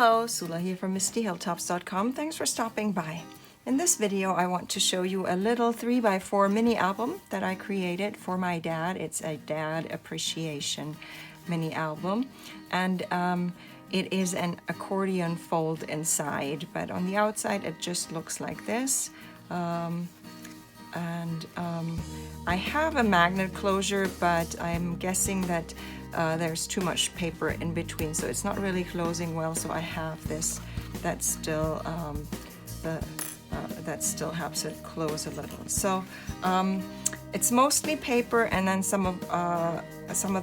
Hello, Sula here from MistyHilltops.com. Thanks for stopping by. In this video, I want to show you a little 3x4 mini album that I created for my dad. It's a dad appreciation mini album, and it is an accordion fold inside, but on the outside it just looks like this. I have a magnet closure, but I'm guessing that there's too much paper in between, so it's not really closing well. So I have this that still that still helps it close a little. So it's mostly paper, and then some of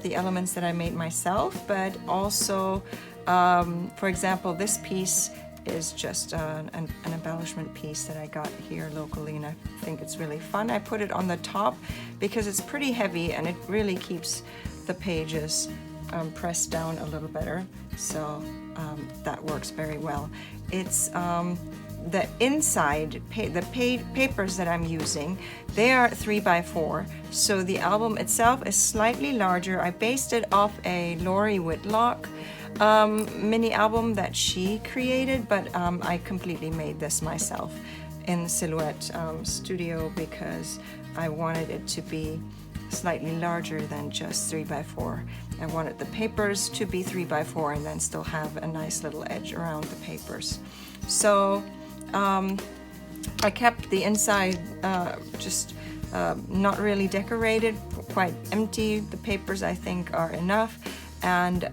the elements that I made myself, but also, for example, this piece is just an embellishment piece that I got here locally, and I think it's really fun. I put it on the top because it's pretty heavy and it really keeps the pages pressed down a little better, so that works very well. It's the inside, the papers that I'm using, they are 3x4, so the album itself is slightly larger. I based it off a Lori Whitlock mini album that she created, but I completely made this myself in the Silhouette studio because I wanted it to be slightly larger than just 3x4. I wanted the papers to be 3x4 and then still have a nice little edge around the papers. So I kept the inside just not really decorated, quite empty. The papers I think are enough, and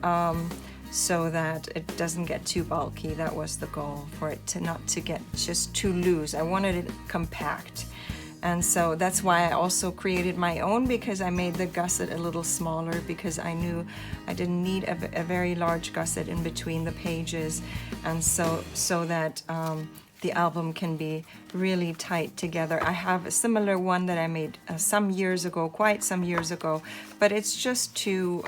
so that it doesn't get too bulky. That was the goal, for it to not to get just too loose. I wanted it compact, and so that's why I also created my own, because I made the gusset a little smaller because I knew I didn't need a very large gusset in between the pages, and so that the album can be really tight together. I have a similar one that I made some years ago, quite some years ago, but it's just too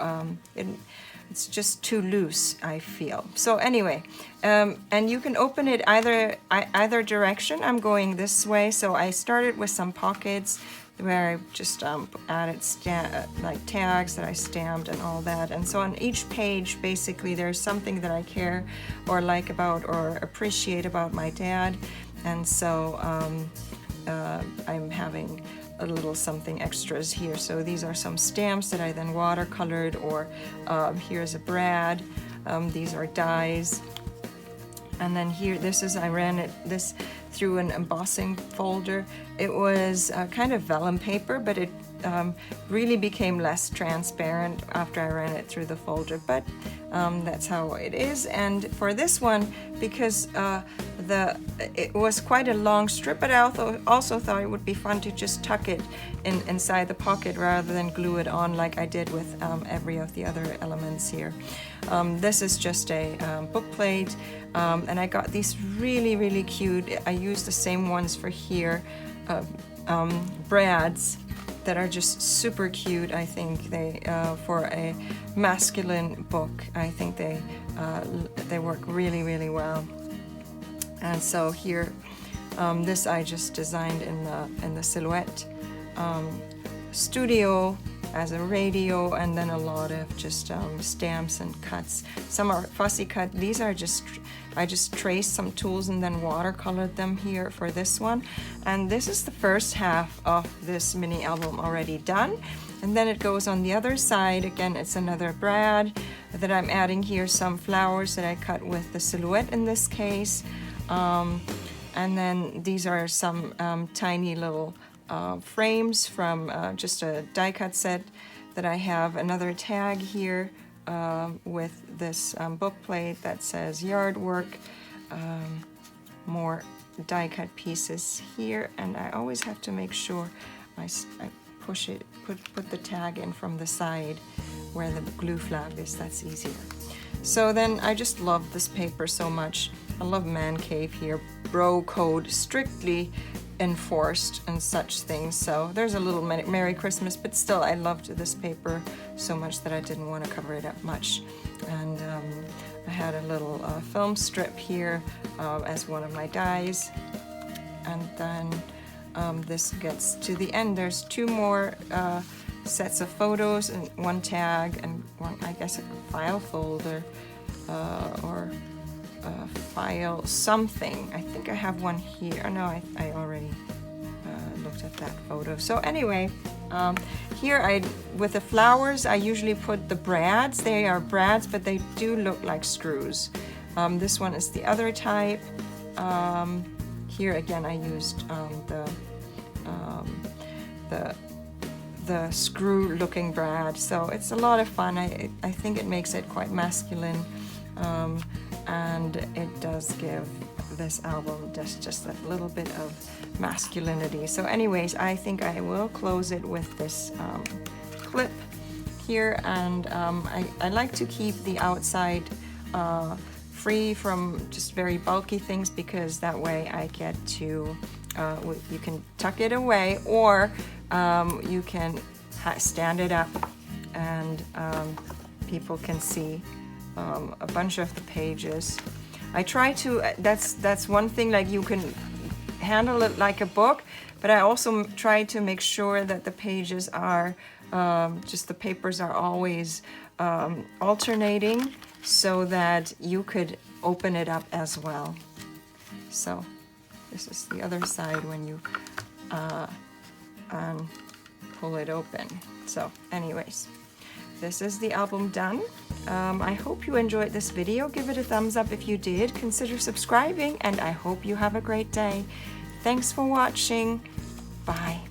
it's just too loose, I feel. So anyway, and you can open it either direction. I'm going this way, so I started with some pockets where I just added like tags that I stamped and all that. And so on each page, basically, there's something that I care or like about or appreciate about my dad. And so I'm having a little something extras here. So these are some stamps that I then watercolored, or here's a brad. These are dies. And then here, I ran this through an embossing folder. It was kind of vellum paper, but it really became less transparent after I ran it through the folder, but that's how it is. And for this one, because it was quite a long strip, but I also thought it would be fun to just tuck it inside the pocket rather than glue it on like I did with every of the other elements here. This is just a book plate, and I got these really cute, I used the same ones for here, brads that are just super cute. I think they for a masculine book, I think they work really well. And so here, this I just designed in the Silhouette studio as a radio, and then a lot of just stamps and cuts. Some are fussy cut. These are I just traced some tools and then watercolored them here for this one. And this is the first half of this mini album already done. And then it goes on the other side. Again, it's another brad that I'm adding here, some flowers that I cut with the Silhouette in this case. And then these are some tiny little frames from just a die cut set that I have. Another tag here with this book plate that says yard work, more die cut pieces here, and I always have to make sure I push it, put the tag in from the side where the glue flap is. That's easier. So then I just love this paper so much. I love Man Cave here, bro code strictly enforced and such things. So there's a little Merry Christmas, but still I loved this paper so much that I didn't want to cover it up much. And I had a little film strip here as one of my dies. And then this gets to the end. There's two more sets of photos and one tag and one, I guess, a file folder or file something. I think I have one here. No, I already looked at that photo. So anyway, here with the flowers, I usually put the brads. They are brads, but they do look like screws. This one is the other type. Here again, I used the screw-looking brad. So it's a lot of fun. I think it makes it quite masculine, and it does give this album just a little bit of masculinity. So anyways, I think I will close it with this clip here, and I like to keep the outside free from just very bulky things, because that way I get to you can tuck it away, or you can stand it up, and people can see a bunch of the pages. I try to, that's one thing, like you can handle it like a book, but I also try to make sure that the pages are, just the papers are always alternating, so that you could open it up as well. So this is the other side when you pull it open. So anyways, this is the album done. I hope you enjoyed this video. Give it a thumbs up if you did. Consider subscribing, and I hope you have a great day. Thanks for watching. Bye.